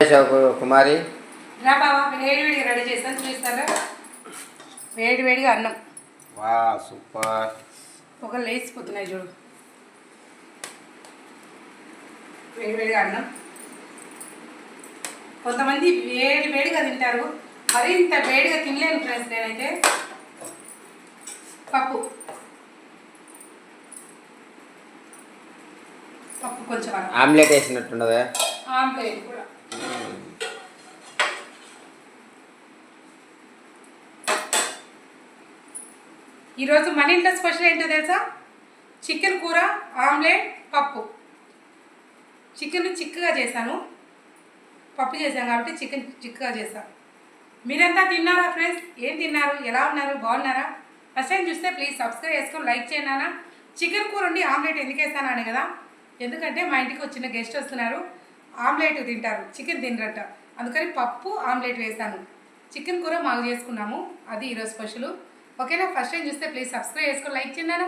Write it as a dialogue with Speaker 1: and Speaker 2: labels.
Speaker 1: చేసావు కుమారి?
Speaker 2: రా బాబా, వేడివేడిగా రెడీ చేస్తాను, చూస్తారా? వేడివేడిగా అన్నం.
Speaker 1: వా సూపర్.
Speaker 2: పొగలు లేచిపోతున్నాయి చూడు. వేడివేడిగా అన్నం. కొంతమంది వేడిగా తింటారు, మరింత వేడిగా తినలేను ఫ్రెండ్స్. నేనైతే పప్పు కొంచెం
Speaker 1: ఆమ్లెట్ వేసినట్టున్నదా?
Speaker 2: ఆమ్లెట్ కూడా. ఈరోజు మన ఇంట్లో స్పెషల్ ఏంటో తెలుసా? చికెన్ కూర, ఆమ్లెట్, పప్పు. చికెన్ చిక్కగా చేశాను, పప్పు చేశాను కాబట్టి చికెన్ చిక్కగా చేశాను. మీరంతా తిన్నారా ఫ్రెండ్స్? ఏం తిన్నారు? ఎలా ఉన్నారు? బాగున్నారా? ఫస్ట్ టైం చూస్తే ప్లీజ్ సబ్స్క్రైబ్ చేసుకొని లైక్ చేయండి. చికెన్ కూర ఉండి ఆమ్లెట్ ఎందుకు వేస్తాను అని కదా, ఎందుకంటే మా ఇంటికి వచ్చిన గెస్ట్ వస్తున్నారు, ఆమ్లెట్ తింటారు, చికెన్ తినరట. అందుకని పప్పు ఆమ్లెట్ వేస్తాను. చికెన్ కూర మాకు చేసుకున్నాము, అది ఈరోజు స్పెషల్. ఓకేనా? ఫస్ట్ టైం చూస్తే ప్లీజ్ సబ్స్క్రైబ్ చేసుకొని లైక్ చేయండి.